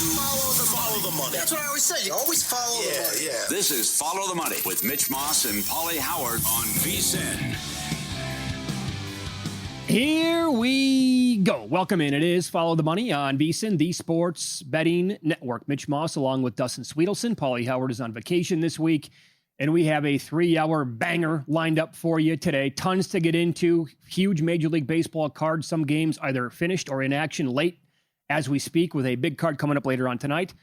Follow the money. That's what I always say. You always follow the money. Yeah. This is Follow the Money with Mitch Moss and Paulie Howard on VSiN. Here we go. Welcome in. It is Follow the Money on VSiN, the Sports Betting Network. Mitch Moss along with Dustin Sweetelson. Paulie Howard is on vacation this week, and we have a 3-hour banger lined up for you today. Tons to get into. Huge Major League Baseball card. Some games either finished or in action late as we speak, with a big card coming up later on tonight.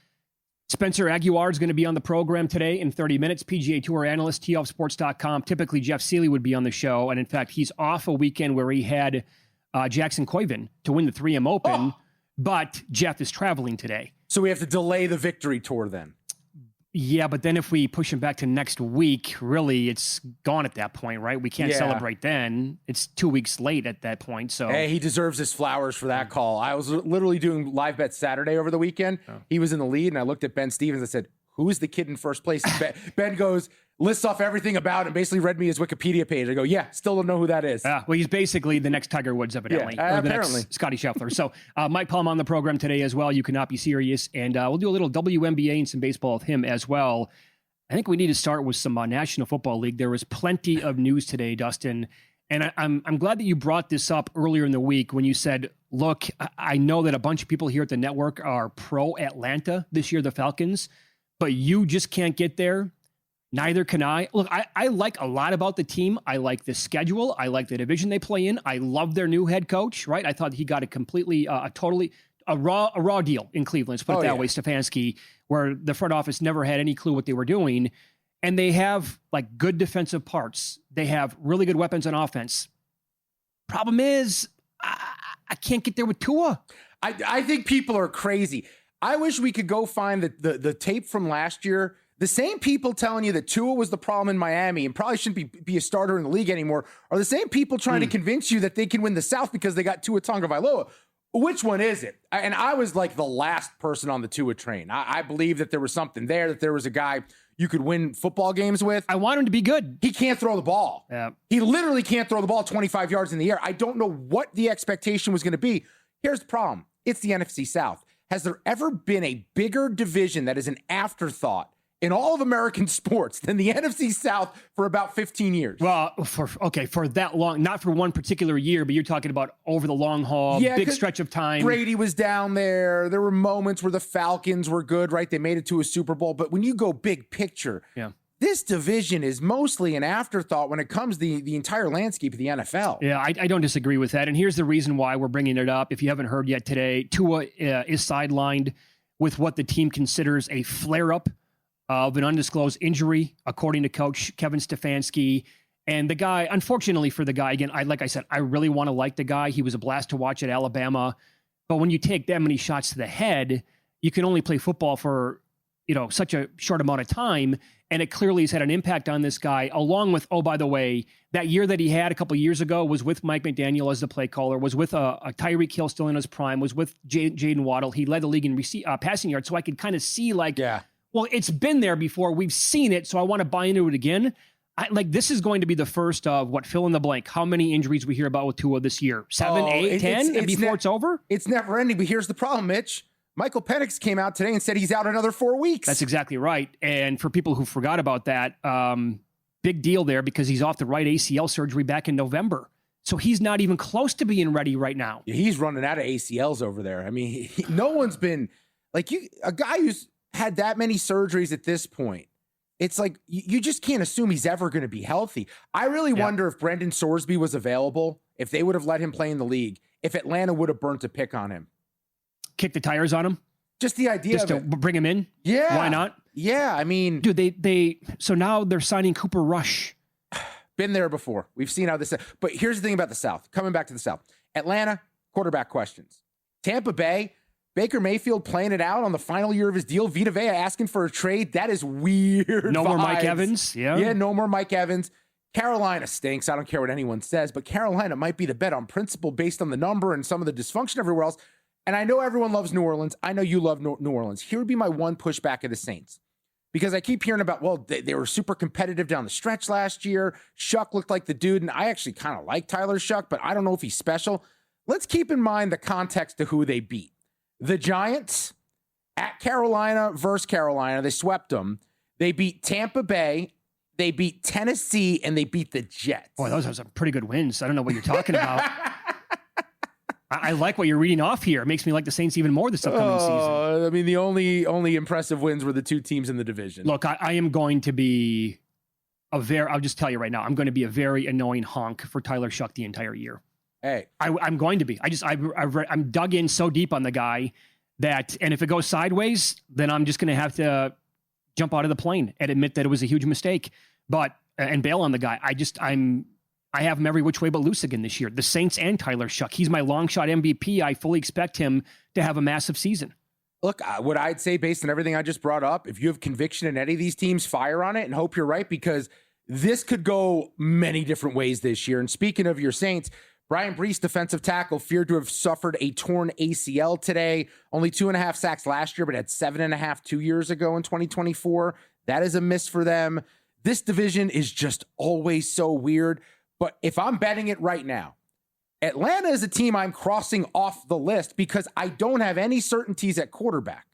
Spencer Aguilar is going to be on the program today in 30 minutes. PGA Tour analyst, teeoffsports.com. Typically, Jeff Seeley would be on the show. And in fact, he's off a weekend where he had Jackson Koivin to win the 3M Open. But Jeff is traveling today. So we have to delay the victory tour then. Yeah, but then if we push him back to next week, really, it's gone at that point, right? We can't celebrate then. It's 2 weeks late at that point. So hey, he deserves his flowers for that call. I was literally doing live bet Saturday over the weekend. Oh. He was in the lead, and I looked at Ben Stevens. I said, "Who is the kid in first place?" Ben goes, lists off everything about him, basically read me his Wikipedia page. I go, yeah, still don't know who that is. Well, he's basically the next Tiger Woods, evidently. Yeah, or the apparently. Next Scotty Scheffler. So Mike Palm on the program today as well. You cannot be serious. And we'll do a little WNBA and some baseball with him as well. I think we need to start with some National Football League. There was plenty of news today, Dustin. And I'm glad that you brought this up earlier in the week when you said, look, I know that a bunch of people here at the network are pro-Atlanta this year, the Falcons, but you just can't get there. Neither can I. Look, I like a lot about the team. I like the schedule. I like the division they play in. I love their new head coach, right? I thought he got a completely, a raw deal in Cleveland, let's put it that way, Stefanski, where the front office never had any clue what they were doing. And they have like good defensive parts. They have really good weapons on offense. Problem is, I can't get there with Tua. I think people are crazy. I wish we could go find the tape from last year. The same people telling you that Tua was the problem in Miami and probably shouldn't be a starter in the league anymore are the same people trying to convince you that they can win the South because they got Tua Tagovailoa. Which one is it? And I was like the last person on the Tua train. I believe that there was something there, that there was a guy you could win football games with. I want him to be good. He can't throw the ball. Yeah. He literally can't throw the ball 25 yards in the air. I don't know what the expectation was going to be. Here's the problem. It's the NFC South. Has there ever been a bigger division that is an afterthought in all of American sports than the NFC South for about 15 years? Well, for that long, not for one particular year, but you're talking about over the long haul, big stretch of time. Brady was down there. There were moments where the Falcons were good, right? They made it to a Super Bowl. But when you go big picture, this division is mostly an afterthought when it comes to the entire landscape of the NFL. Yeah, I don't disagree with that. And here's the reason why we're bringing it up. If you haven't heard yet today, Tua is sidelined with what the team considers a flare-up of an undisclosed injury, according to Coach Kevin Stefanski. And the guy, unfortunately for the guy, again, like I said, I really want to like the guy. He was a blast to watch at Alabama. But when you take that many shots to the head, you can only play football for, such a short amount of time. And it clearly has had an impact on this guy, along with, oh, by the way, that year that he had a couple of years ago was with Mike McDaniel as the play caller, was with a Tyreek Hill still in his prime, was with Jaden Waddle. He led the league in passing yards. So I could kind of see well, it's been there before. We've seen it, so I want to buy into it again. This is going to be the first of fill in the blank. How many injuries we hear about with Tua this year? 7, 8, 10, and before it's over? It's never ending, but here's the problem, Mitch. Michael Penix came out today and said he's out another 4 weeks. That's exactly right. And for people who forgot about that, big deal there because he's off the right ACL surgery back in November. So he's not even close to being ready right now. Yeah, he's running out of ACLs over there. I mean, no one's been a guy who's had that many surgeries at this point. It's like you just can't assume he's ever going to be healthy. I really wonder if Brendan Sorsby was available, if they would have let him play in the league, if Atlanta would have burnt a pick on him. Kick the tires on him? Just the idea just of to bring him in? Yeah. Why not? Yeah, I mean... Dude, so now they're signing Cooper Rush. Been there before. We've seen how this... But here's the thing about the South. Coming back to the South. Atlanta, quarterback questions. Tampa Bay, Baker Mayfield playing it out on the final year of his deal. Vita Vea asking for a trade. That is weird. No more Mike Evans. Yeah, no more Mike Evans. Carolina stinks. I don't care what anyone says, but Carolina might be the bet on principle based on the number and some of the dysfunction everywhere else. And I know everyone loves New Orleans. I know you love New Orleans. Here would be my one pushback of the Saints. Because I keep hearing about, they were super competitive down the stretch last year. Shuck looked like the dude, and I actually kind of like Tyler Shuck, but I don't know if he's special. Let's keep in mind the context to who they beat. The Giants at Carolina versus Carolina. They swept them. They beat Tampa Bay. They beat Tennessee, and they beat the Jets. Boy, those are some pretty good wins. I don't know what you're talking about. I like what you're reading off here. It makes me like the Saints even more this upcoming season. I mean, the only impressive wins were the two teams in the division. Look, I am going to be I'll just tell you right now, I'm going to be a very annoying honk for Tyler Shuck the entire year. Hey, I'm going to be. I'm dug in so deep on the guy that, and if it goes sideways, then I'm just going to have to jump out of the plane and admit that it was a huge mistake, and bail on the guy. I have him every which way but loose again this year. The Saints and Tyler Shuck. He's my long shot MVP. I fully expect him to have a massive season. Look, what I'd say based on everything I just brought up, if you have conviction in any of these teams, fire on it and hope you're right, because this could go many different ways this year. And speaking of your Saints, Brian Brees, defensive tackle, feared to have suffered a torn ACL today. Only 2.5 sacks last year, but had 7.5 2 years ago in 2024. That is a miss for them. This division is just always so weird. But if I'm betting it right now, Atlanta is a team I'm crossing off the list because I don't have any certainties at quarterback.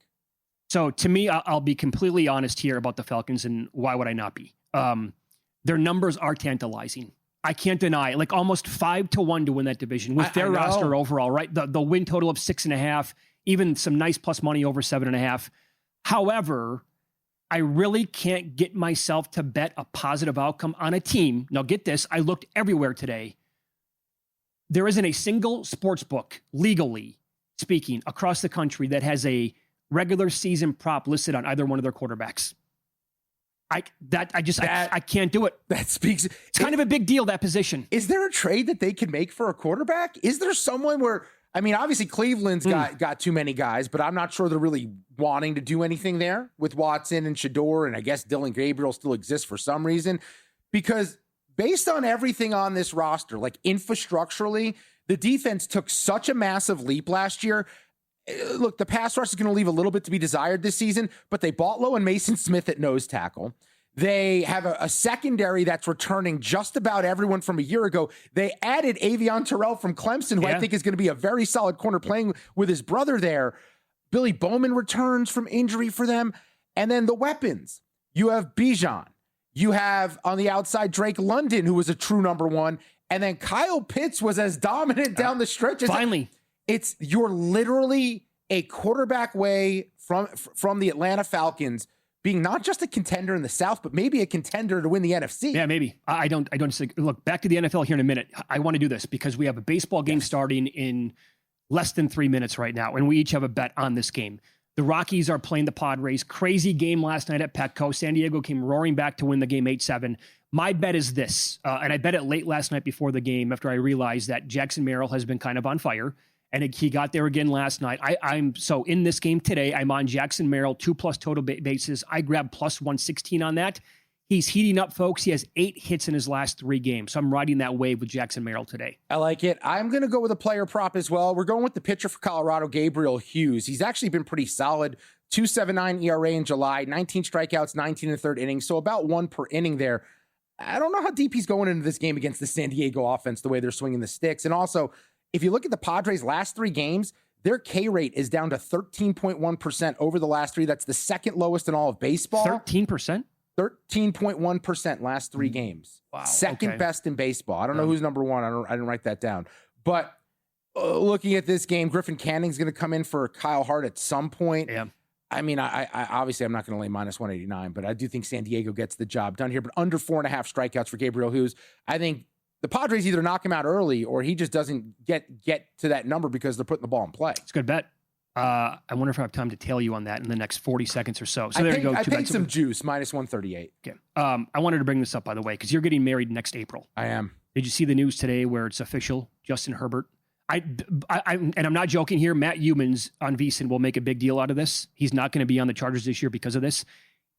So to me, I'll be completely honest here about the Falcons, and why would I not be? Their numbers are tantalizing. I can't deny it. Like almost 5-1 to win that division with their roster overall, right? The win total of 6.5, even some nice plus money over 7.5. However, I really can't get myself to bet a positive outcome on a team. Now get this, I looked everywhere today. There isn't a single sports book, legally speaking, across the country that has a regular season prop listed on either one of their quarterbacks. I can't do it. That speaks. It's kind of a big deal, that position. Is there a trade that they can make for a quarterback? Is there someone where, I mean, obviously Cleveland's got too many guys, but I'm not sure they're really wanting to do anything there with Watson and Shador, and I guess Dylan Gabriel still exists for some reason. Because based on everything on this roster, like infrastructurally, the defense took such a massive leap last year. Look, the pass rush is going to leave a little bit to be desired this season, but they bought Low and Mason Smith at nose tackle. They have a secondary that's returning just about everyone from a year ago. They added Avion Terrell from Clemson, who I think is going to be a very solid corner playing with his brother there. Billy Bowman returns from injury for them. And then the weapons. You have Bijan. You have on the outside Drake London, who was a true number one. And then Kyle Pitts was as dominant down the stretch. Finally. You're literally a quarterback way from the Atlanta Falcons being not just a contender in the South, but maybe a contender to win the NFC. Yeah, maybe. I don't look, back to the NFL here in a minute. I want to do this because we have a baseball game starting in less than 3 minutes right now, and we each have a bet on this game. The Rockies are playing the Padres. Crazy game last night at Petco. San Diego came roaring back to win the game 8-7. My bet is this, and I bet it late last night before the game after I realized that Jackson Merrill has been kind of on fire. And he got there again last night. I'm so in this game today, I'm on Jackson Merrill, 2+ total bases. I grabbed plus 116 on that. He's heating up, folks. He has 8 hits in his last 3 games. So I'm riding that wave with Jackson Merrill today. I like it. I'm going to go with a player prop as well. We're going with the pitcher for Colorado, Gabriel Hughes. He's actually been pretty solid. 2.79 ERA in July, 19 strikeouts, 19 in the third inning. So about 1 per inning there. I don't know how deep he's going into this game against the San Diego offense, the way they're swinging the sticks. And also, if you look at the Padres' last 3 games, their K rate is down to 13.1% over the last 3. That's the second lowest in all of baseball. 13%? 13.1% last 3 games. Wow. Second best in baseball. I don't know who's number 1. I didn't write that down. But looking at this game, Griffin Canning's going to come in for Kyle Hart at some point. Yeah. I mean, I obviously I'm not going to lay minus 189, but I do think San Diego gets the job done here. But under 4.5 strikeouts for Gabriel Hughes, I think the Padres either knock him out early or he just doesn't get to that number because they're putting the ball in play. It's a good bet. I wonder if I have time to tail you on that in the next 40 seconds or so. So there you go. I paid some juice, minus 138. Okay. I wanted to bring this up, by the way, because you're getting married next April. I am. Did you see the news today where it's official? Justin Herbert. And I'm not joking here. Matt Humans on VSiN will make a big deal out of this. He's not going to be on the Chargers this year because of this.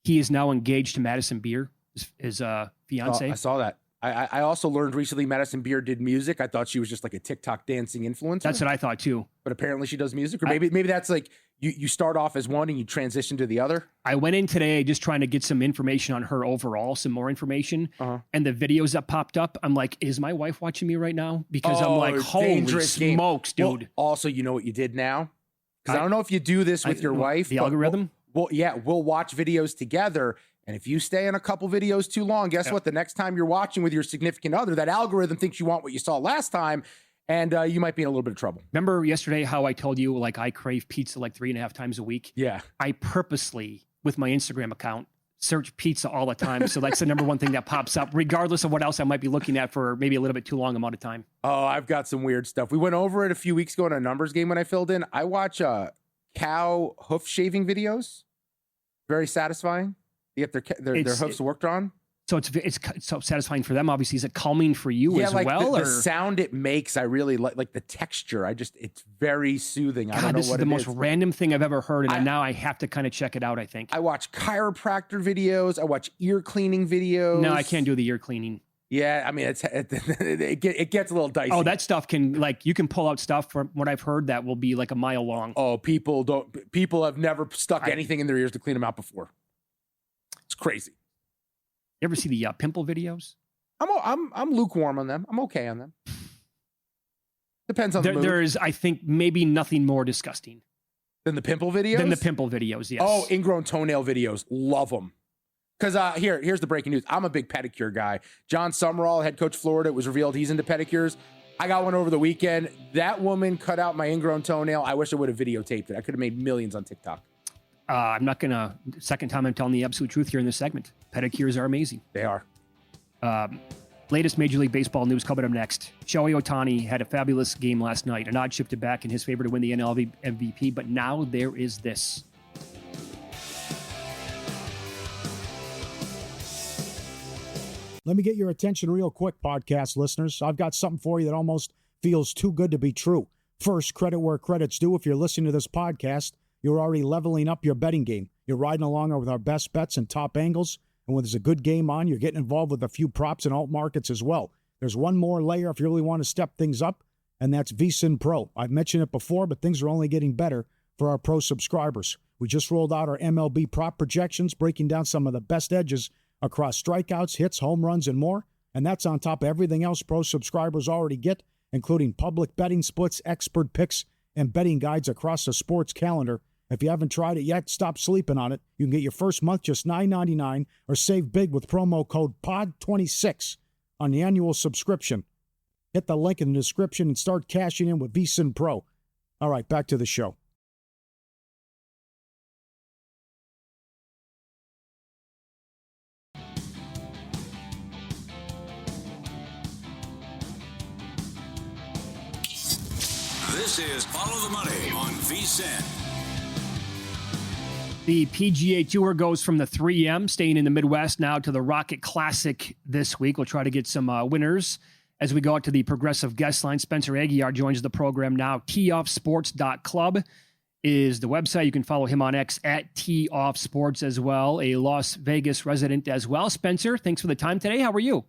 He is now engaged to Madison Beer, his fiance. I saw that. I also learned recently Madison Beer did music. I thought she was just like a TikTok dancing influencer. That's what I thought too. But apparently she does music, or maybe that's like you start off as one and you transition to the other. I went in today just trying to get some information on her overall, some more information. And the videos that popped up, I'm like, is my wife watching me right now? Because I'm like, holy smokes, dude. Well, also, you know what you did now? Because I don't know if you do this with your wife. The algorithm? We'll watch videos together. And if you stay in a couple videos too long, guess what? The next time you're watching with your significant other, that algorithm thinks you want what you saw last time, and you might be in a little bit of trouble. Remember yesterday how I told you, like, I crave pizza like 3.5 times a week? Yeah. I purposely, with my Instagram account, search pizza all the time. So that's the number one thing that pops up, regardless of what else I might be looking at for maybe a little bit too long amount of time. Oh, I've got some weird stuff. We went over it a few weeks ago in a numbers game when I filled in. I watch cow hoof shaving videos. Very satisfying. You get their hoofs worked on. So it's so satisfying for them. Obviously, is it calming for you as like well? The sound it makes, I really like the texture. It's very soothing. God, I don't know this what is the most random thing I've ever heard, and now I have to kind of check it out. I think I watch chiropractor videos. I watch ear cleaning videos. No, I can't do the ear cleaning. Yeah, I mean it gets a little dicey. Oh, that stuff you can pull out stuff from what I've heard that will be like a mile long. Oh, people have never stuck anything in their ears to clean them out before. It's crazy. You ever see the pimple videos? I'm lukewarm on them. I'm okay on them. Depends on the mood. There is, I think, maybe nothing more disgusting than the pimple videos. Yes. Oh, ingrown toenail videos. Love them. Because here's the breaking news. I'm a big pedicure guy. John Summerall, head coach Florida, it was revealed he's into pedicures. I got one over the weekend. That woman cut out my ingrown toenail. I wish I would have videotaped it. I could have made millions on TikTok. I'm not going to, second time I'm telling the absolute truth here in this segment. Pedicures are amazing. They are. Latest Major League Baseball news coming up next. Shohei Ohtani had a fabulous game last night. An odd shifted back in his favor to win the NL MVP, but now there is this. Let me get your attention real quick, podcast listeners. I've got something for you that almost feels too good to be true. First, credit where credit's due. If you're listening to this podcast, you're already leveling up your betting game. You're riding along with our best bets and top angles. And when there's a good game on, you're getting involved with a few props and alt markets as well. There's one more layer if you really want to step things up, and that's VSiN Pro. I've mentioned it before, but things are only getting better for our pro subscribers. We just rolled out our MLB prop projections, breaking down some of the best edges across strikeouts, hits, home runs, and more. And that's on top of everything else pro subscribers already get, including public betting splits, expert picks, and betting guides across the sports calendar. If you haven't tried it yet, stop sleeping on it. You can get your first month just $9.99 or save big with promo code POD26 on the annual subscription. Hit the link in the description and start cashing in with VSiN Pro. All right, back to the show. This is Follow the Money on VSiN. The PGA Tour goes from the 3M, staying in the Midwest, now to the Rocket Classic this week. We'll try to get some winners as we go out to the Progressive Guest Line. Spencer Aguiar joins the program now. teeoffsports.club is the website. You can follow him on X at teeoffsports as well, a Las Vegas resident as well. Spencer, thanks for the time today. How are you?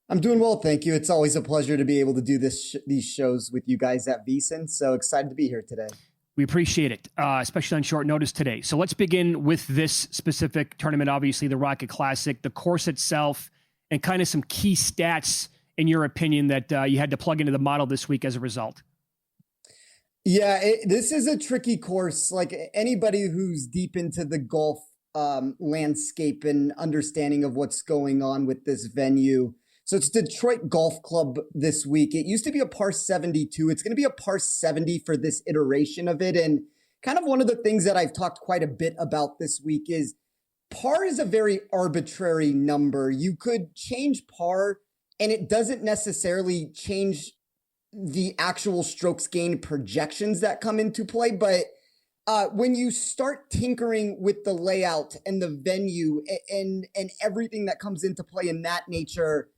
I'm doing well, thank you. It's always a pleasure to be able to do these shows with you guys at VSiN, so excited to be here today. We appreciate it, especially on short notice today. So let's begin with this specific tournament, obviously the Rocket Classic, the course itself, and kind of some key stats, in your opinion, that you had to plug into the model this week as a result. Yeah, this is a tricky course. Like anybody who's deep into the golf landscape and understanding of what's going on with this venue. So it's Detroit Golf Club this week. It used to be a par 72. It's going to be a par 70 for this iteration of it. And kind of one of the things that I've talked quite a bit about this week is par is a very arbitrary number. You could change par and it doesn't necessarily change the actual strokes gained projections that come into play. But when you start tinkering with the layout and the venue and everything that comes into play in that nature,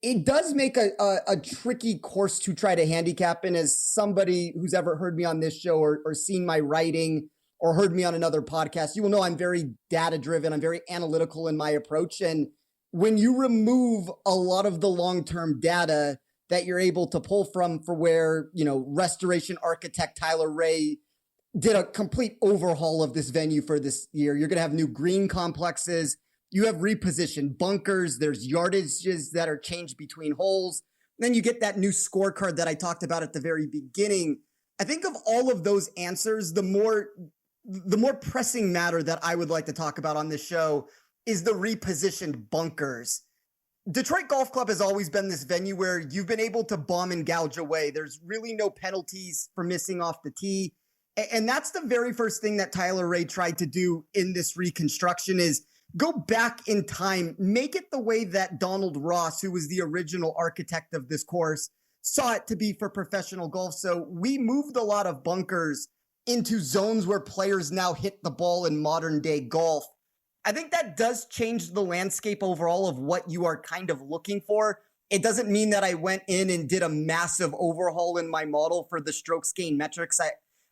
it does make a tricky course to try to handicap. And as somebody who's ever heard me on this show or seen my writing or heard me on another podcast, you will know I'm very data driven. I'm very analytical in my approach. And when you remove a lot of the long-term data that you're able to pull from for where, restoration architect Tyler Ray did a complete overhaul of this venue for this year, you're going to have new green complexes. You have repositioned bunkers. There's yardages that are changed between holes. Then you get that new scorecard that I talked about at the very beginning I think of all of those answers, the more pressing matter that I would like to talk about on this show is the repositioned bunkers. Detroit Golf Club has always been this venue where you've been able to bomb and gouge away. There's really no penalties for missing off the tee. And that's the very first thing that Tyler Ray tried to do in this reconstruction is go back in time, make it the way that Donald Ross, who was the original architect of this course, saw it to be for professional golf. So we moved a lot of bunkers into zones where players now hit the ball in modern day golf. I think that does change the landscape overall of what you are kind of looking for. It doesn't mean that I went in and did a massive overhaul in my model for the strokes gain metrics.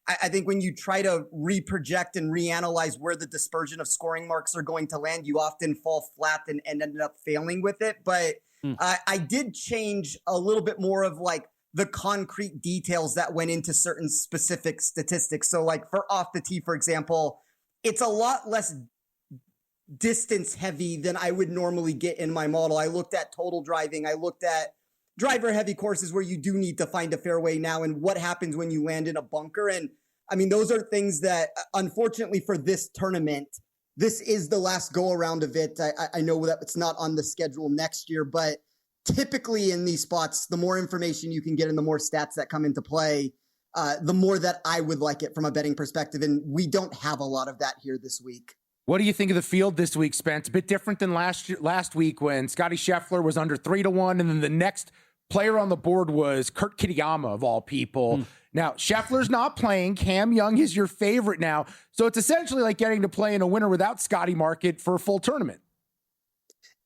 I think when you try to reproject and reanalyze where the dispersion of scoring marks are going to land, you often fall flat and ended up failing with it. But I did change a little bit more of like the concrete details that went into certain specific statistics. So like for off the tee, for example, it's a lot less distance heavy than I would normally get in my model. I looked at total driving. I looked at driver heavy courses where you do need to find a fairway now and what happens when you land in a bunker. And I mean, those are things that unfortunately for this tournament, this is the last go around of it. I know that it's not on the schedule next year, but typically in these spots, the more information you can get and the more stats that come into play, the more that I would like it from a betting perspective. And we don't have a lot of that here this week. What do you think of the field this week, Spence? A bit different than last week when Scotty Scheffler was under 3-1, and then the next player on the board was Kurt Kitayama of all people. Now, Scheffler's not playing. Cam Young is your favorite now. So it's essentially like getting to play in a winner without Scotty market for a full tournament.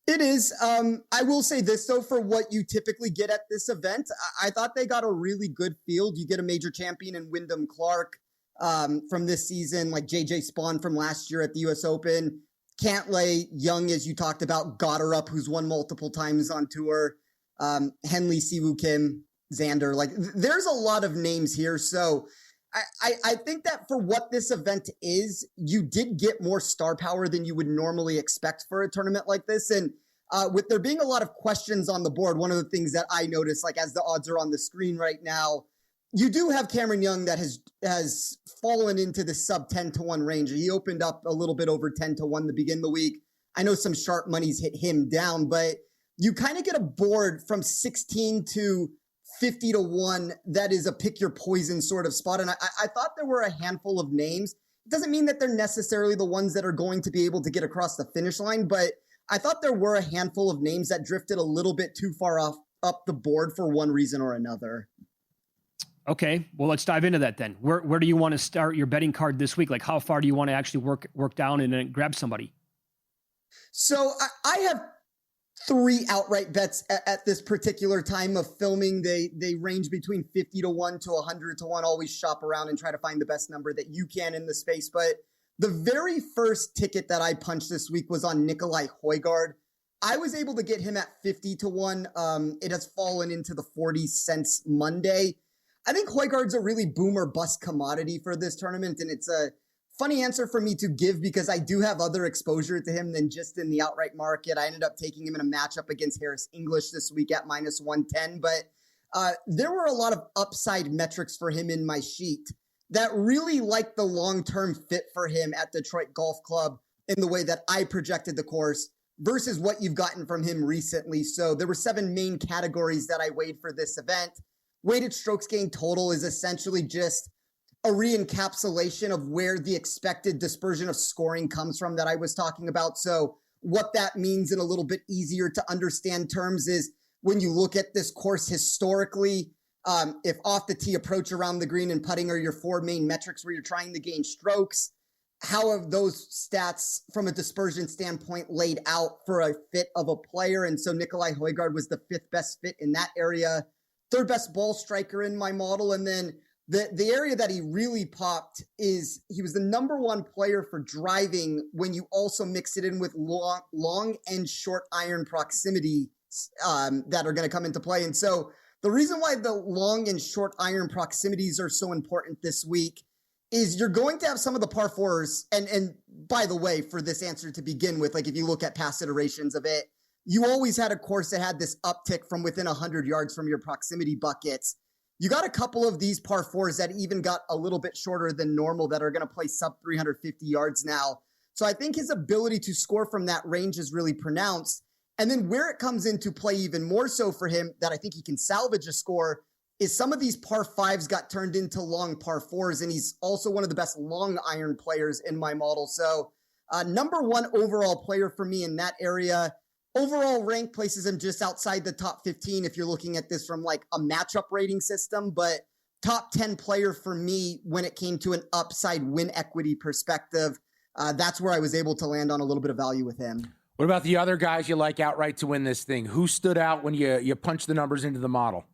It is. I will say this, though, for what you typically get at this event, I thought they got a really good field. You get a major champion in Wyndham Clark from this season, like JJ Spawn from last year at the US Open. Cantlay, Young, as you talked about, Goddard, who's won multiple times on tour. Henley, Siwoo Kim, Xander. Like, there's a lot of names here. So I think that for what this event is, you did get more star power than you would normally expect for a tournament like this. And with there being a lot of questions on the board, one of the things that I noticed, like as the odds are on the screen right now, you do have Cameron Young that has fallen into the sub 10-1 range. He opened up a little bit over 10-1 to begin the week. I know some sharp monies hit him down, but you kind of get a board from 16 to 50-1 that is a pick your poison sort of spot. And I thought there were a handful of names. It doesn't mean that they're necessarily the ones that are going to be able to get across the finish line, but I thought there were a handful of names that drifted a little bit too far up the board for one reason or another. Okay, well, let's dive into that then. Where do you want to start your betting card this week? Like, how far do you want to actually work down and then grab somebody? So I have 3 outright bets at this particular time of filming. They range between 50-1 to 100-1. Always shop around and try to find the best number that you can in the space. But the very first ticket that I punched this week was on Nicolai Højgaard. I was able to get him at 50-1. It has fallen into the 40 since Monday. I think Højgaard's a really boom or bust commodity for this tournament, and it's a funny answer for me to give because I do have other exposure to him than just in the outright market. I ended up taking him in a matchup against Harris English this week at -110, but there were a lot of upside metrics for him in my sheet that really liked the long-term fit for him at Detroit Golf Club in the way that I projected the course versus what you've gotten from him recently. So there were 7 main categories that I weighed for this event. Weighted strokes gained total is essentially just a re-encapsulation of where the expected dispersion of scoring comes from that I was talking about. So what that means in a little bit easier to understand terms is when you look at this course historically, if off the tee, approach around the green, and putting are your 4 main metrics where you're trying to gain strokes, how have those stats from a dispersion standpoint laid out for a fit of a player? And so Nicolai Højgaard was the 5th best fit in that area. 3rd best ball striker in my model. And then the area that he really popped is he was the number 1 player for driving when you also mix it in with long and short iron proximity that are going to come into play. And so the reason why the long and short iron proximities are so important this week is you're going to have some of the par 4s. And by the way, for this answer to begin with, like if you look at past iterations of it, you always had a course that had this uptick from within 100 yards from your proximity buckets. You got a couple of these par fours that even got a little bit shorter than normal that are going to play sub 350 yards now. So I think his ability to score from that range is really pronounced. And then where it comes into play even more so for him that I think he can salvage a score is some of these par fives got turned into long par fours. And he's also one of the best long iron players in my model. So number one overall player for me in that area. Overall rank places him just outside the top 15 if you're looking at this from like a matchup rating system, but top 10 player for me when it came to an upside win equity perspective. That's where I was able to land on a little bit of value with him. What about the other guys you like outright to win this thing? Who stood out when you punched the numbers into the model?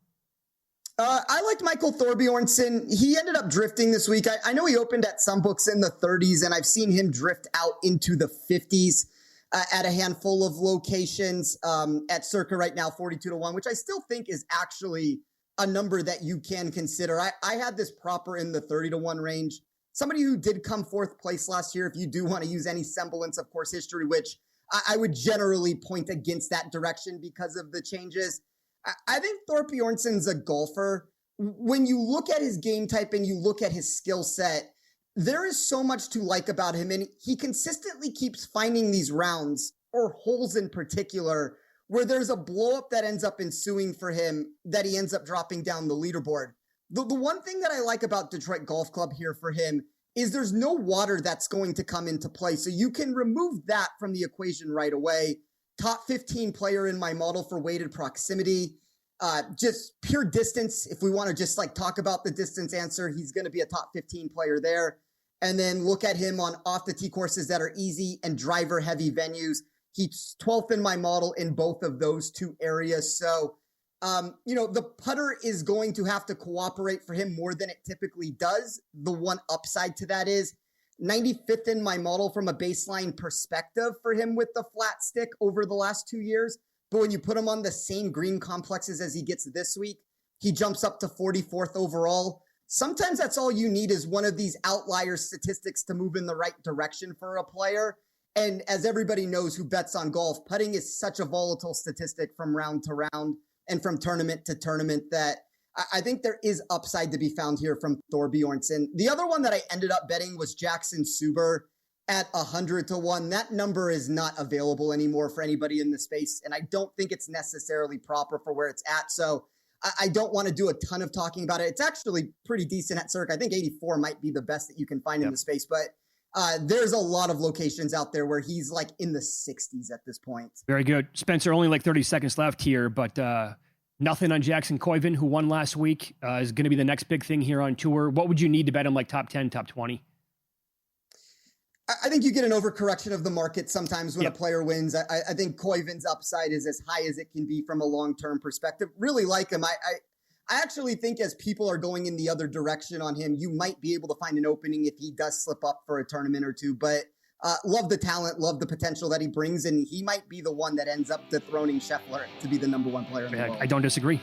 I liked Michael Thorbjornsen. He ended up drifting this week. I know he opened at some books in the 30s, and I've seen him drift out into the 50s. At a handful of locations at circa right now, 42-1, which I still think is actually a number that you can consider. I had this proper in the 30-1 range. Somebody who did come fourth place last year, if you do want to use any semblance of course history, which I would generally point against that direction because of the changes. I think Thorbjornsen's a golfer. When you look at his game type and you look at his skill set, there is so much to like about him, and he consistently keeps finding these rounds, or holes in particular, where there's a blow up that ends up ensuing for him that he ends up dropping down the leaderboard. The one thing that I like about Detroit Golf Club here for him is there's no water that's going to come into play. So you can remove that from the equation right away. Top 15 player in my model for weighted proximity. Just pure distance. If we want to just like talk about the distance answer, he's going to be a top 15 player there. And then look at him on off the tee courses that are easy and driver heavy venues. He's 12th in my model in both of those two areas. So, the putter is going to have to cooperate for him more than it typically does. The one upside to that is 95th in my model from a baseline perspective for him with the flat stick over the last 2 years. But when you put him on the same green complexes as he gets this week, he jumps up to 44th overall. Sometimes that's all you need is one of these outlier statistics to move in the right direction for a player. And as everybody knows who bets on golf, putting is such a volatile statistic from round to round and from tournament to tournament that I think there is upside to be found here from Thorbjornsen. The other one that I ended up betting was Jackson Suber at 100-1. That number is not available anymore for anybody in the space, and I don't think it's necessarily proper for where it's at. So I don't want to do a ton of talking about it. It's actually pretty decent at circa. I think 84 might be the best that you can find in the space, but there's a lot of locations out there where he's like in the 60s at this point. Very good. Spencer, only like 30 seconds left here, but nothing on Jackson Koiven, who won last week, is going to be the next big thing here on tour. What would you need to bet him like top 10, top 20? I think you get an overcorrection of the market sometimes when a player wins. I think Koiven's upside is as high as it can be from a long-term perspective. Really like him. I actually think as people are going in the other direction on him, you might be able to find an opening if he does slip up for a tournament or two. But love the talent, love the potential that he brings, and he might be the one that ends up dethroning Scheffler to be the number one player in the world. I don't disagree.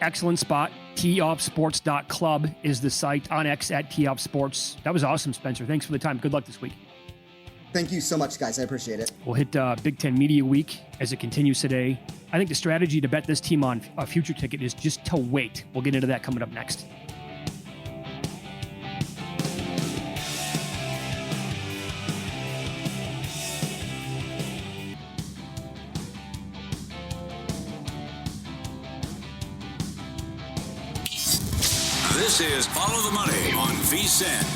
Excellent spot. teeoffsports.club is the site, on X at teeoffsports. That was awesome, Spencer. Thanks for the time. Good luck this week. Thank you so much, guys. I appreciate it. We'll hit Big Ten Media Week as it continues today. I think the strategy to bet this team on a future ticket is just to wait. We'll get into that coming up next. This is Follow the Money on VSiN.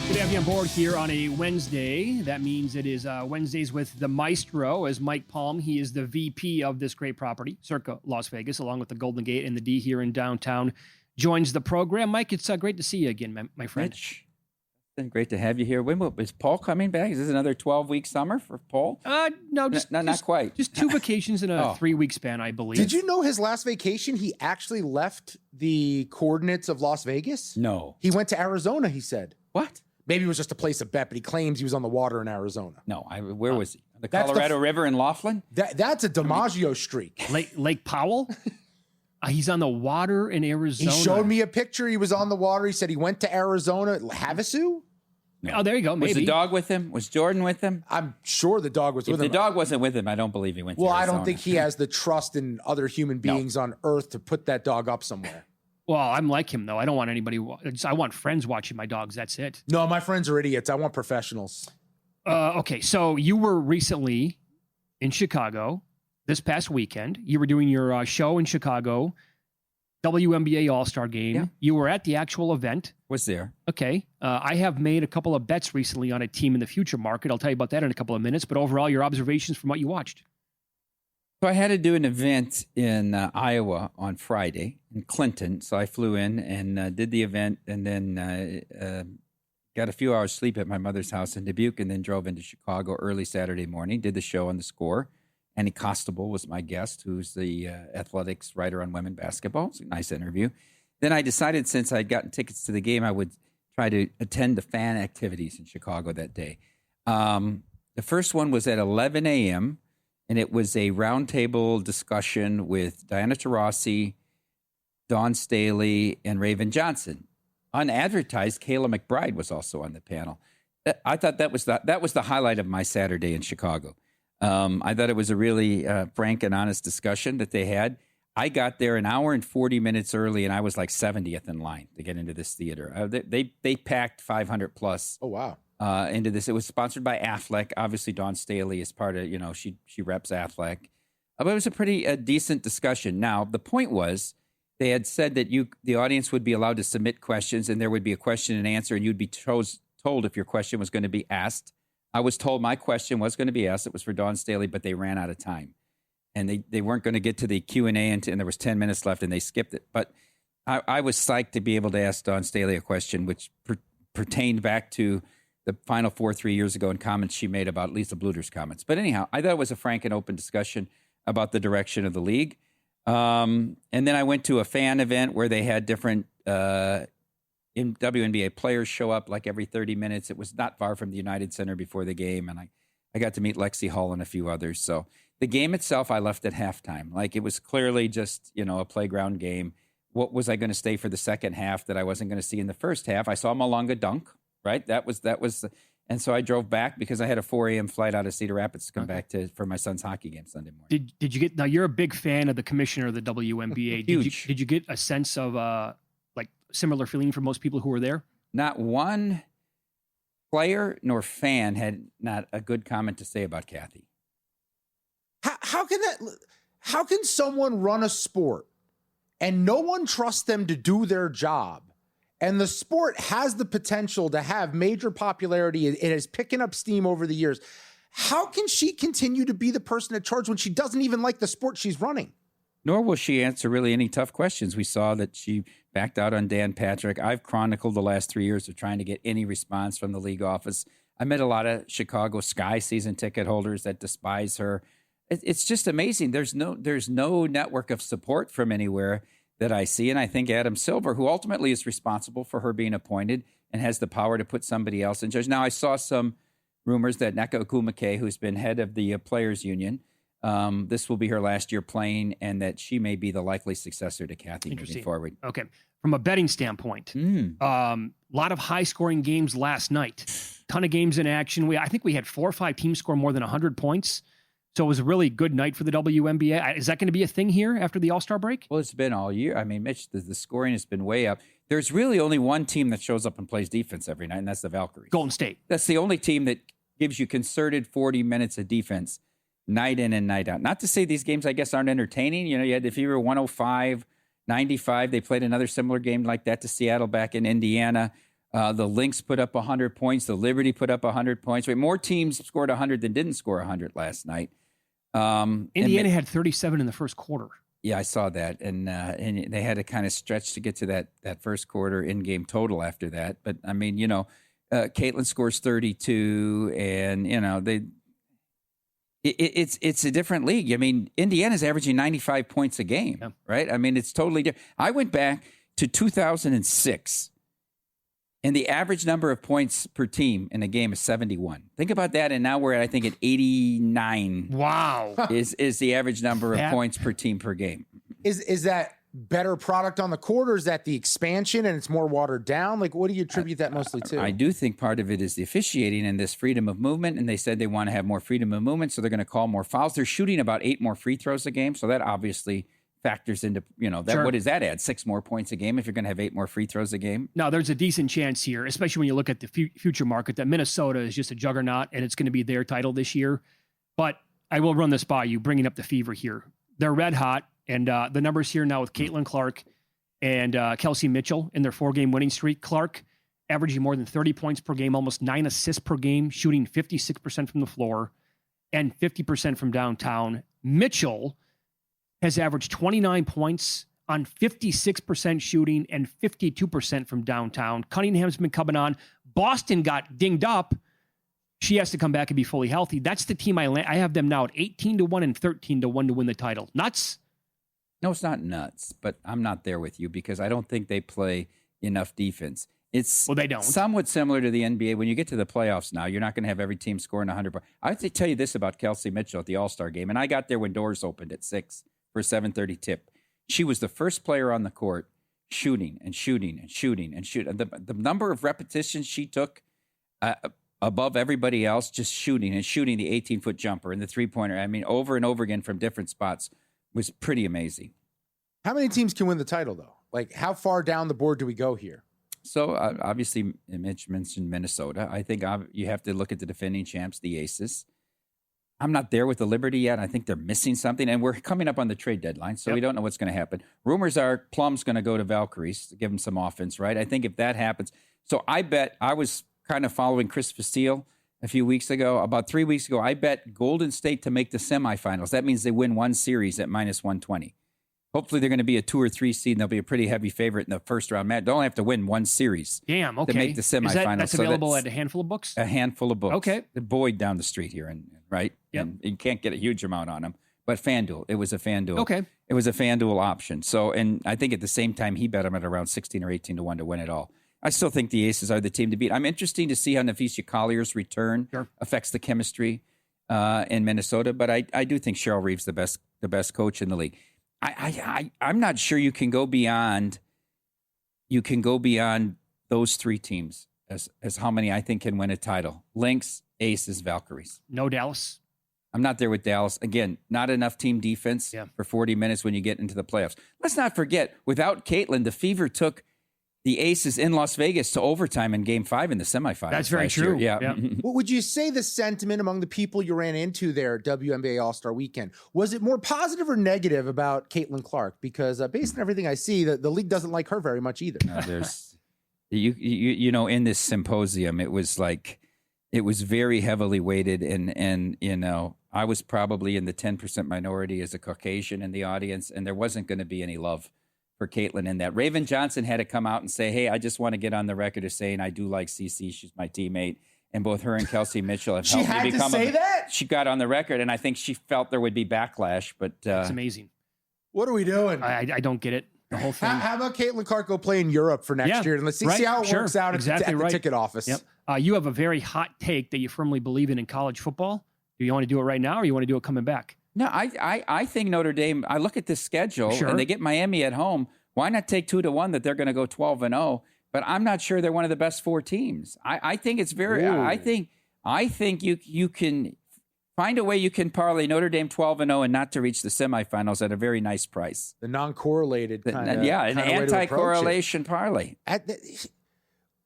Good to have you on board here on a Wednesday. That means it is Wednesdays with the Maestro as Mike Palm. He is the VP of this great property, Circa Las Vegas, along with the Golden Gate and the D here in downtown. Joins the program. Mike, it's great to see you again, my friend. Rich, it's been great to have you here. When is Paul coming back? Is this another 12-week summer for Paul? No, just not quite. Just 2 vacations in a 3-week span, I believe. Did you know his last vacation, he actually left the coordinates of Las Vegas? No. He went to Arizona, he said. What? Maybe it was just a place of bet, but he claims he was on the water in Arizona. No, where was he? The That's Colorado River in Laughlin? That's a DiMaggio streak. Lake Powell? He's on the water in Arizona. He showed me a picture. He was on the water. He said he went to Arizona. Havasu? No. Oh, there you go. Was Maybe. the dog with him? Was Jordan with him? I'm sure the dog was If with the him. dog wasn't with him, I don't believe he went to Well, I Arizona. don't think he has the trust in other human beings on earth to put that dog up somewhere. Well, I'm like him though. I don't want anybody. I want friends watching my dogs. That's it. No, my friends are idiots. I want professionals. Okay, so you were recently in Chicago this past weekend. You were doing your show in Chicago, WNBA All-Star Game. Yeah. You were at the actual event. Was there. Okay. I have made a couple of bets recently on a team in the future market. I'll tell you about that in a couple of minutes. But overall, your observations from what you watched. So I had to do an event in Iowa on Friday in Clinton. So I flew in and did the event and then got a few hours sleep at my mother's house in Dubuque and then drove into Chicago early Saturday morning, did the show on the Score. Annie Costable was my guest, who's the athletics writer on women basketball. It's a nice interview. Then I decided since I'd gotten tickets to the game, I would try to attend the fan activities in Chicago that day. The first one was at 11 a.m., and it was a roundtable discussion with Diana Taurasi, Dawn Staley, and Raven Johnson. Unadvertised, Kayla McBride was also on the panel. I thought that was the highlight of my Saturday in Chicago. I thought it was a really frank and honest discussion that they had. I got there an hour and 40 minutes early, and I was like 70th in line to get into this theater. They packed 500 plus. Oh, wow. Into this. It was sponsored by Affleck. Obviously, Dawn Staley is part of, she reps Affleck. But it was a pretty decent discussion. Now, the point was they had said that the audience would be allowed to submit questions, and there would be a question and answer, and you'd be told if your question was going to be asked. I was told my question was going to be asked. It was for Dawn Staley, but they ran out of time. And they weren't going to get to the Q&A, and there was 10 minutes left, and they skipped it. But I was psyched to be able to ask Dawn Staley a question, which pertained back to the Final Four 3 years ago and comments she made about Lisa Bluder's comments. But anyhow, I thought it was a frank and open discussion about the direction of the league. And then I went to a fan event where they had different WNBA players show up like every 30 minutes. It was not far from the United Center before the game, and I got to meet Lexi Hull and a few others. So the game itself, I left at halftime. Like it was clearly just, a playground game. What was I going to stay for the second half that I wasn't going to see in the first half? I saw Malunga dunk, right? That was, and so I drove back because I had a 4 a.m. flight out of Cedar Rapids to come back for my son's hockey game Sunday morning. Did you get, now you're a big fan of the commissioner of the WNBA. Huge. Did you get a sense of like similar feeling from most people who were there? Not one player nor fan had not a good comment to say about Kathy. How can someone run a sport and no one trusts them to do their job? And the sport has the potential to have major popularity. It is picking up steam over the years. How can she continue to be the person in charge when she doesn't even like the sport she's running? Nor will she answer really any tough questions. We saw that she backed out on Dan Patrick. I've chronicled the last 3 years of trying to get any response from the league office. I met a lot of Chicago Sky season ticket holders that despise her. It's just amazing. There's no network of support from anywhere that I see. And I think Adam Silver, who ultimately is responsible for her being appointed and has the power to put somebody else in charge. Now, I saw some rumors that Nneka Okumeke, who's been head of the Players Union, this will be her last year playing, and that she may be the likely successor to Kathy moving forward. Okay. From a betting standpoint, a lot of high-scoring games last night. Ton of games in action. I think we had 4 or 5 teams score more than 100 points. So it was a really good night for the WNBA. Is that going to be a thing here after the All-Star break? Well, it's been all year. I mean, Mitch, the scoring has been way up. There's really only one team that shows up and plays defense every night, and that's the Valkyries. Golden State. That's the only team that gives you concerted 40 minutes of defense night in and night out. Not to say these games, I guess, aren't entertaining. You had the Fever 105, 95. They played another similar game like that to Seattle back in Indiana. The Lynx put up 100 points. The Liberty put up 100 points. More teams scored 100 than didn't score 100 last night. Indiana had 37 in the first quarter. Yeah, I saw that, and they had to kind of stretch to get to that first quarter in-game total after that. But I mean, Caitlin scores 32, and it's a different league. I mean, Indiana's averaging 95 points a game, right? I mean, it's totally different. I went back to 2006. And the average number of points per team in a game is 71. Think about that. And now we're at, I think, at 89. Wow. Is the average number of points per team per game. Is that better product on the court, or is that the expansion and it's more watered down? Like, what do you attribute that mostly to? I do think part of it is the officiating and this freedom of movement. And they said they want to have more freedom of movement, so they're going to call more fouls. They're shooting about 8 more free throws a game, so that obviously factors into, that. Sure. What does that add? 6 more points a game if you're going to have 8 more free throws a game? Now, there's a decent chance here, especially when you look at the future market, that Minnesota is just a juggernaut and it's going to be their title this year. But I will run this by you, bringing up the fever here. They're red hot, and the numbers here now with Caitlin Clark and Kelsey Mitchell in their 4-game winning streak. Clark averaging more than 30 points per game, almost 9 assists per game, shooting 56% from the floor and 50% from downtown. Mitchell has averaged 29 points on 56% shooting and 52% from downtown. Cunningham's been coming on. Boston got dinged up. She has to come back and be fully healthy. That's the team I have them now at 18-1 and 13-1 to win the title. Nuts? No, it's not nuts, but I'm not there with you because I don't think they play enough defense. They don't. Somewhat similar to the NBA. When you get to the playoffs now, you're not going to have every team scoring 100 points. I have to tell you this about Kelsey Mitchell at the All-Star game, and I got there when doors opened at 6 for a 7:30 tip. She was the first player on the court shooting and shooting and shooting and shooting. The number of repetitions she took above everybody else, just shooting and shooting the 18-foot jumper and the three-pointer, I mean, over and over again from different spots, was pretty amazing. How many teams can win the title, though? Like, how far down the board do we go here? So, obviously, Mitch mentioned Minnesota. I think you have to look at the defending champs, the Aces. I'm not there with the Liberty yet. I think they're missing something, and we're coming up on the trade deadline, so we don't know what's going to happen. Rumors are Plum's going to go to Valkyries to give him some offense, right? I think if that happens. So, I bet I was kind of following Chris Facile a few weeks ago. About 3 weeks ago, I bet Golden State to make the semifinals. That means they win one series at minus 120. Hopefully, they're going to be a 2 or 3 seed, and they'll be a pretty heavy favorite in the first round match. They only have to win one series. Damn, okay. To make the semifinals. That's available at a handful of books? A handful of books. Okay. The Boyd down the street here, right? Yep. And you can't get a huge amount on them. But FanDuel, it was a FanDuel. Okay. It was a FanDuel option. So, and I think at the same time, he bet them at around 16 or 18-1 to win it all. I still think the Aces are the team to beat. I'm interested to see how Napheesa Collier's return affects the chemistry in Minnesota, but I do think Cheryl Reeve's the best coach in the league. I'm not sure you can go beyond those 3 teams as how many I think can win a title. Lynx, Aces, Valkyries. No Dallas. I'm not there with Dallas. Again, not enough team defense for 40 minutes when you get into the playoffs. Let's not forget, without Caitlin, the Fever took the Aces in Las Vegas to overtime in Game 5 in the semifinals. That's very true. Yeah. What would you say the sentiment among the people you ran into there at WNBA All-Star Weekend? Was it more positive or negative about Caitlin Clark? Because based on everything I see, the league doesn't like her very much either. No, there's, you know, in this symposium, it was very heavily weighted, and you know, I was probably in the 10% minority as a Caucasian in the audience, and there wasn't going to be any love for Caitlin in that. Raven Johnson had to come out and say, hey, I just want to get on the record as saying I do like CC. She's my teammate. And both her and Kelsey Mitchell have helped me become that? She got on the record, and I think she felt there would be backlash. But It's amazing. What are we doing? I don't get it. The whole thing. How about Caitlin Clark go play in Europe for next year? And let's see how it works out at the ticket office. Yep. You have a very hot take that you firmly believe in college football. Do you want to do it right now, or you want to do it coming back? No, I think Notre Dame, I look at this schedule, and they get Miami at home. Why not take 2-1 that they're going to go 12-0? But I'm not sure they're one of the best 4 teams. I think it's very. Ooh. I think you can find a way you can parlay Notre Dame 12-0 and not to reach the semifinals at a very nice price. The non-correlated kind of an anti-correlation parlay.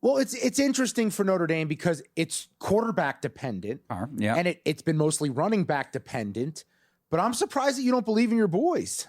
Well, it's interesting for Notre Dame because it's quarterback dependent, and it's been mostly running back dependent. But I'm surprised that you don't believe in your boys.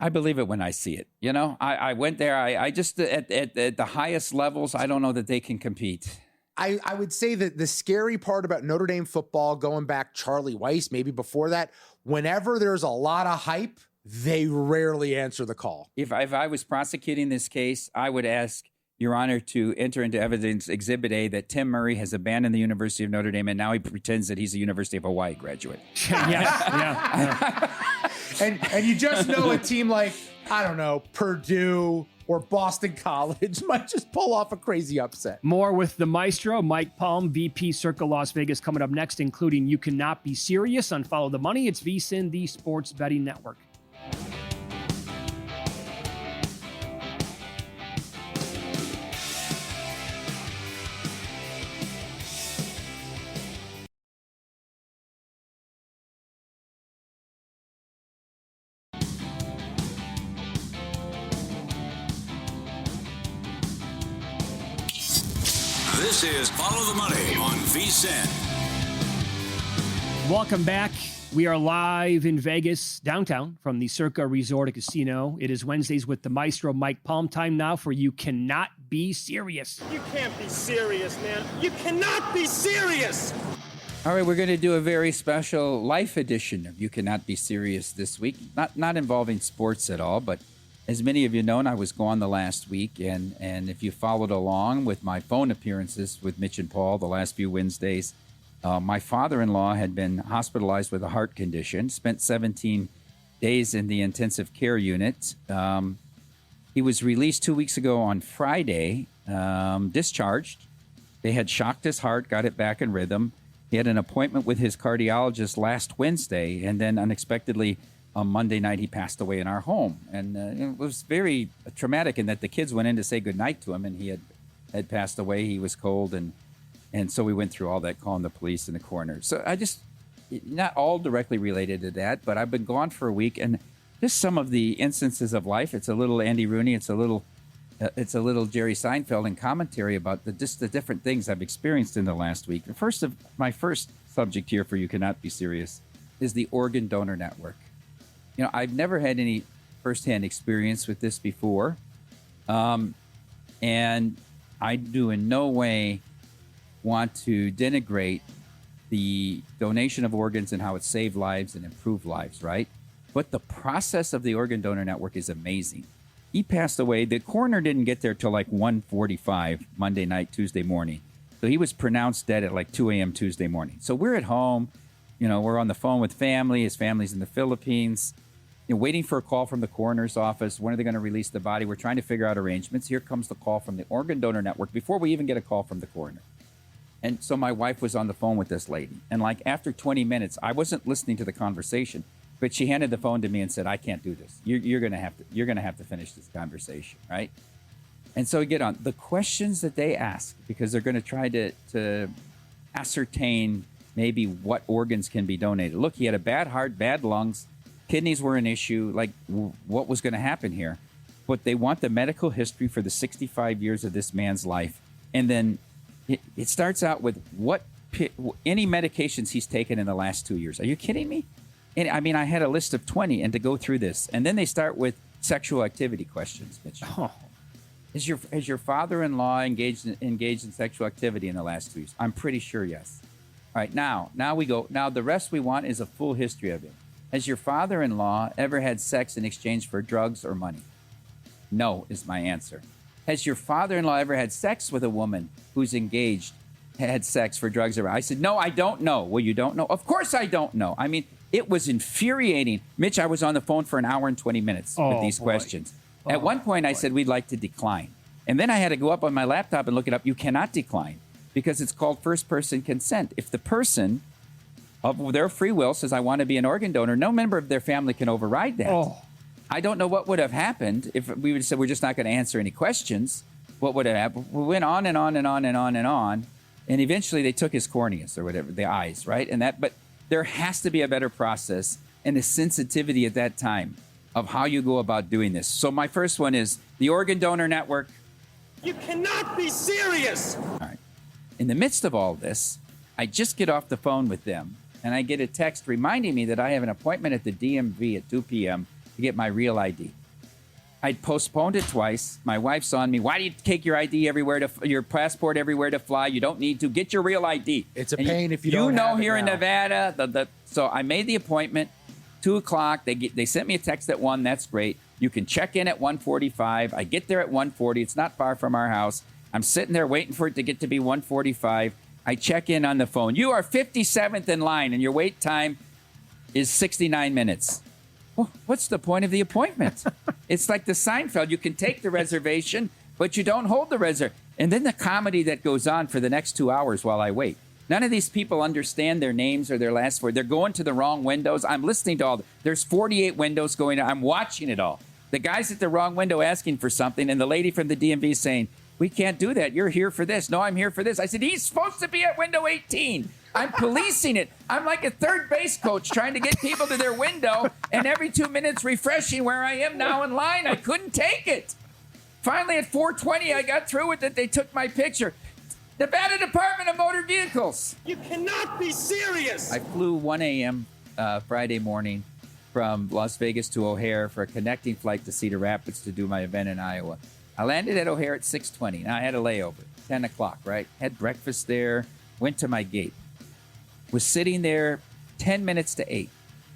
I believe it when I see it. You know, I went there. I just at the highest levels, I don't know that they can compete. I would say that the scary part about Notre Dame football, going back Charlie Weiss, maybe before that, whenever there's a lot of hype, they rarely answer the call. If I was prosecuting this case, I would ask Your Honor to enter into evidence Exhibit A that Tim Murray has abandoned the University of Notre Dame and now he pretends that he's a University of Hawaii graduate. Yeah. And you just know a team like, I don't know, Purdue or Boston College might just pull off a crazy upset. More with the maestro, Mike Palm, VP Circle Las Vegas, coming up next, including You Cannot Be Serious on Follow the Money. It's VSiN, the Sports Betting Network. This is Follow the Money on VSiN. Welcome back. We are live in Vegas, downtown, from the Circa Resort and Casino. It is Wednesdays with the Maestro Mike Palm. Time now for You Cannot Be Serious. You can't be serious, man. You cannot be serious. All right, we're going to do a very special life edition of You Cannot Be Serious this week. Not involving sports at all, but as many of you know, I was gone the last week, and if you followed along with my phone appearances with Mitch and Paul the last few Wednesdays, my father-in-law had been hospitalized with a heart condition, spent 17 days in the intensive care unit. He was released 2 weeks ago on Friday, discharged. They had shocked his heart, got it back in rhythm. He had an appointment with his cardiologist last Wednesday, and then unexpectedly on Monday night, he passed away in our home. And it was very traumatic in that the kids went in to say goodnight to him, and he had passed away. He was cold, and so we went through all that, calling the police and the coroner. So not all directly related to that, but I've been gone for a week, and just some of the instances of life. It's a little Andy Rooney. It's a little Jerry Seinfeld in commentary about the different things I've experienced in the last week. My first subject here for You Cannot Be Serious is the Organ Donor Network. You know, I've never had any firsthand experience with this before, and I do in no way want to denigrate the donation of organs and how it saved lives and improved lives, right? But the process of the Organ Donor Network is amazing. He passed away. The coroner didn't get there till like 1:45 Monday night, Tuesday morning. So he was pronounced dead at like 2 a.m. Tuesday morning. So we're at home. You know, we're on the phone with family. His family's in the Philippines. You know, waiting for a call from the coroner's office. When are they going to release the body? We're trying to figure out arrangements. Here comes the call from the Organ Donor Network before we even get a call from the coroner. And so my wife was on the phone with this lady. And like after 20 minutes, I wasn't listening to the conversation, but she handed the phone to me and said, "I can't do this. You're going to have to finish this conversation," right? And so we get on. The questions that they ask, because they're going to try to ascertain maybe what organs can be donated. Look, he had a bad heart, bad lungs, kidneys were an issue. Like, what was going to happen here? But they want the medical history for the 65 years of this man's life. And then it starts out with any medications he's taken in the last 2 years. Are you kidding me? And I mean, I had a list of 20 and to go through this. And then they start with sexual activity questions, Mitch. Oh. Has your father-in-law engaged in sexual activity in the last 2 years? I'm pretty sure yes. All right, now we go. Now the rest we want is a full history of him. Has your father-in-law ever had sex in exchange for drugs or money? No is my answer. Has your father-in-law ever had sex with a woman who's engaged, had sex for drugs or money? I said, no, I don't know. Well, you don't know? Of course I don't know. I mean, it was infuriating. Mitch, I was on the phone for an hour and 20 minutes with these questions. At one point, I said, we'd like to decline. And then I had to go up on my laptop and look it up. You cannot decline because it's called first-person consent. If the person of their free will says, I want to be an organ donor, no member of their family can override that. Oh. I don't know what would have happened if we would have said, we're just not going to answer any questions. What would have happened? We went on and on and on and on and on. And eventually they took his corneas or whatever, the eyes, right? But there has to be a better process and a sensitivity at that time of how you go about doing this. So my first one is the Organ Donor Network. You cannot be serious. All right. In the midst of all this, I just get off the phone with them and I get a text reminding me that I have an appointment at the DMV at 2 p.m. to get my real ID. I'd postponed it twice. My wife's on me. Why do you take your ID everywhere your passport everywhere to fly? You don't need to. Get your real ID. It's a pain if you don't know have it here in now. Nevada. So I made the appointment, 2 o'clock. They sent me a text at 1. That's great. You can check in at 1:45. I get there at 1:40. It's not far from our house. I'm sitting there waiting for it to get to be 1:45. I check in on the phone. You are 57th in line, and your wait time is 69 minutes. Well, what's the point of the appointment? It's like the Seinfeld. You can take the reservation, but you don't hold the reservation. And then the comedy that goes on for the next 2 hours while I wait. None of these people understand their names or their last word. They're going to the wrong windows. I'm listening to all. There's 48 windows going on. I'm watching it all. The guy's at the wrong window asking for something, and the lady from the DMV saying, we can't do that. You're here for this. No, I'm here for this. I said, he's supposed to be at window 18. I'm policing it. I'm like a third base coach trying to get people to their window and every 2 minutes refreshing where I am now in line. I couldn't take it. Finally, at 4:20, I got through with it. They took my picture. Nevada Department of Motor Vehicles. You cannot be serious. I flew 1 a.m. Friday morning from Las Vegas to O'Hare for a connecting flight to Cedar Rapids to do my event in Iowa. I landed at O'Hare at 6:20. Now I had a layover, 10 o'clock, right? Had breakfast there, went to my gate. Was sitting there 10 minutes to 8.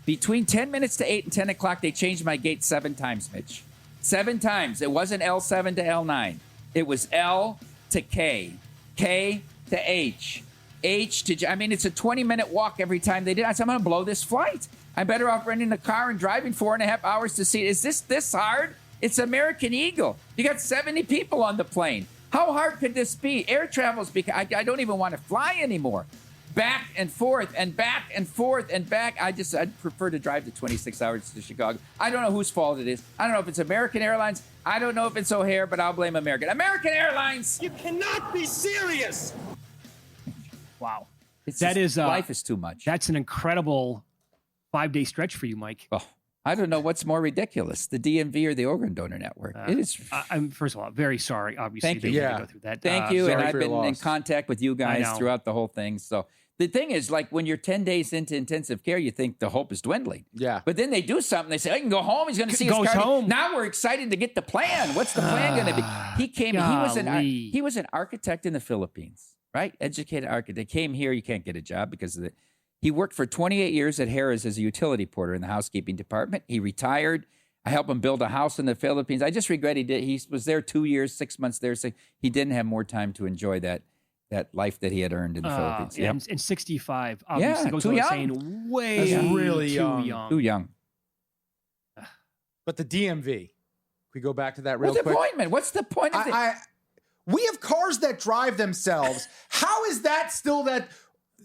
Between 10 minutes to 8 and 10 o'clock, they changed my gate 7 times, Mitch. 7 times. It wasn't L7 to L9. It was L to K, K to H, H to J. I mean, it's a 20-minute walk every time they did. I said, I'm going to blow this flight. I'm better off renting a car and driving 4.5 hours to see. Is this hard? It's American Eagle. You got 70 people on the plane. How hard could this be? Air travel's because I don't even want to fly anymore. Back and forth and back and forth and back. I'd prefer to drive the 26 hours to Chicago. I don't know whose fault it is. I don't know if it's American Airlines. I don't know if it's O'Hare, but I'll blame American Airlines. You cannot be serious. Wow. Life is too much. That's an incredible 5-day stretch for you, Mike. Oh, I don't know what's more ridiculous, the DMV or the Organ Donor Network. It is. I'm first of all very sorry. Obviously, Thank you. that you had to go through that. Thank you. And sorry I've for your been in loss. contact with you guys throughout the whole thing. So the thing is, like when you're 10 days into intensive care, you think the hope is dwindling. Yeah. But then they do something. They say, I can go home. He's going to see his Goes car. home. Now we're excited to get the plan. What's the plan going to be? He came. Golly. He was an architect in the Philippines, right? Educated architect. Came here. You can't get a job because of it. He worked for 28 years at Harrah's as a utility porter in the housekeeping department. He retired. I helped him build a house in the Philippines. I just regret he did. He was there 2 years, 6 months there. So he didn't have more time to enjoy that life that he had earned in the Philippines. And 65, obviously, goes too without young. saying, way That's really too young. young. Too young. But the DMV, can we go back to that real What's the quick? appointment? What's the point of it? We have cars that drive themselves. How is that still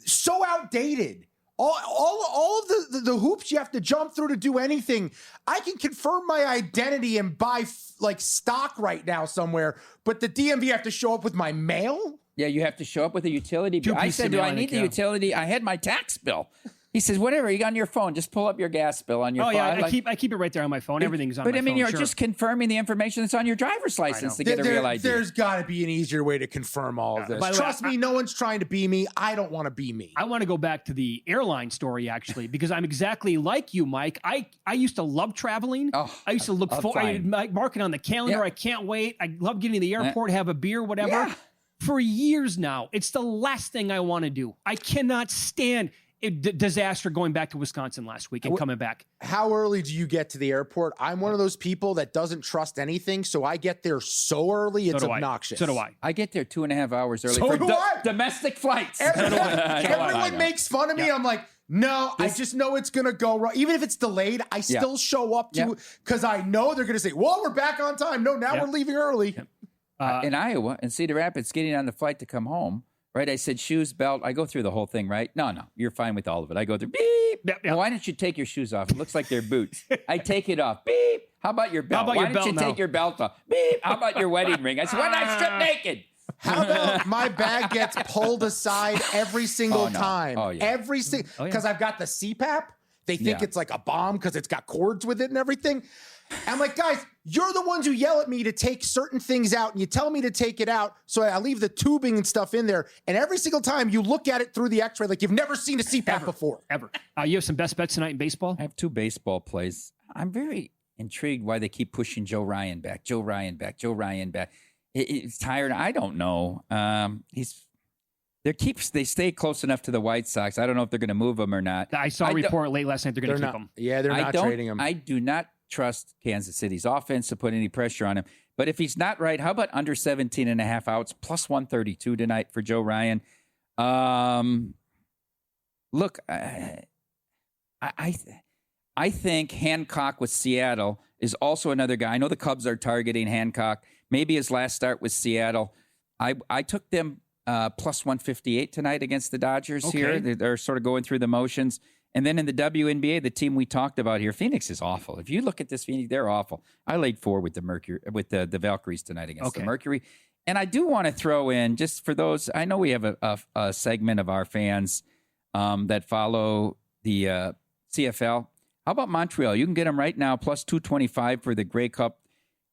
so outdated? All of the hoops you have to jump through to do anything. I can confirm my identity and buy stock right now somewhere, but the DMV have to show up with my mail? Yeah, you have to show up with a utility bill. I said, do I need the utility? I had my tax bill. He says, whatever, you got on your phone. Just pull up your gas bill on your phone. Oh, yeah, I keep it right there on my phone. Everything's on my phone. But I mean, you're sure. just confirming the information that's on your driver's license to get a real ID. There's got to be an easier way to confirm all of this. By the way, Trust me, no one's trying to be me. I don't want to be me. I want to go back to the airline story, actually, because I'm exactly like you, Mike. I used to love traveling. Oh, I used to look forward. I mark it on the calendar. Yeah. I can't wait. I love getting to the airport, have a beer, whatever. Yeah. For years now, it's the last thing I want to do. I cannot stand disaster going back to Wisconsin last week and coming back. How early do you get to the airport? I'm one of those people that doesn't trust anything, so I get there so early, it's obnoxious. So do I. I get there 2.5 hours early So for do I. domestic flights. Everyone makes fun of me. I'm like, no, I just know it's going to go wrong. Even if it's delayed, I still show up because I know they're going to say, well, we're back on time. No, now we're leaving early. In Iowa, in Cedar Rapids, getting on the flight to come home, right? I said, shoes, belt. I go through the whole thing, right? No, you're fine with all of it. I go through, beep. Well, why don't you take your shoes off? It looks like they're boots. I take it off. Beep. How about your belt? Why don't you take your belt off? Beep. How about your wedding ring? I said, why not strip naked? How about my bag gets pulled aside every single time? Oh, yeah. Every single, because I've got the CPAP. They think it's like a bomb because it's got cords with it and everything. I'm like, guys, you're the ones who yell at me to take certain things out and you tell me to take it out. So I leave the tubing and stuff in there. And every single time you look at it through the x-ray like you've never seen a CPAP before. Ever. You have some best bets tonight in baseball? I have 2 baseball plays. I'm very intrigued why they keep pushing Joe Ryan back. It's tired. I don't know. They stay close enough to the White Sox. I don't know if they're going to move him or not. I saw a report late last night they're going to keep him. Yeah, they're not trading him. I do not trust Kansas City's offense to put any pressure on him. But if he's not right, how about under 17.5 outs, plus 132 tonight for Joe Ryan? Look, I think Hancock with Seattle is also another guy. I know the Cubs are targeting Hancock. Maybe his last start with Seattle. I took them plus 158 tonight against the Dodgers here. They're sort of going through the motions. And then in the WNBA, the team we talked about here, Phoenix is awful. If you look at this Phoenix, they're awful. I laid 4 with the Valkyries tonight against the Mercury. And I do want to throw in, just for those, I know we have a segment of our fans that follow the CFL. How about Montreal? You can get them right now, plus 225 for the Grey Cup.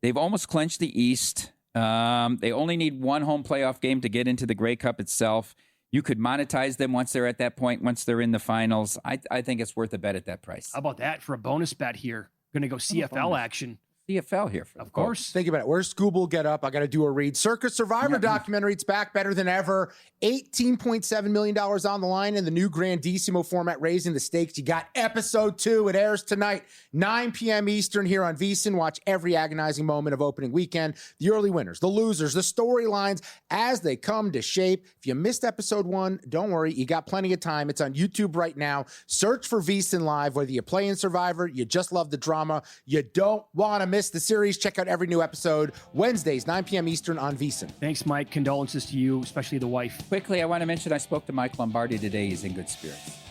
They've almost clinched the East. They only need one home playoff game to get into the Grey Cup itself. You could monetize them once they're at that point, once they're in the finals. I think it's worth a bet at that price. How about that for a bonus bet here? Going to go CFL action. CFL here. Of course. Think about it. Where's Scooble get up? I got to do a read. Circus Survivor documentary. It's back better than ever. $18.7 million on the line in the new Grandissimo format, raising the stakes. You got episode 2. It airs tonight, 9 p.m. Eastern here on VSiN. Watch every agonizing moment of opening weekend. The early winners, the losers, the storylines as they come to shape. If you missed episode 1, don't worry. You got plenty of time. It's on YouTube right now. Search for VSiN Live. Whether you play in Survivor, you just love the drama, you don't want to miss the series. Check out every new episode Wednesdays, 9 p.m. Eastern on VSiN. Thanks, Mike. Condolences to you, especially the wife. Quickly, I want to mention I spoke to Mike Lombardi today. He's in good spirits.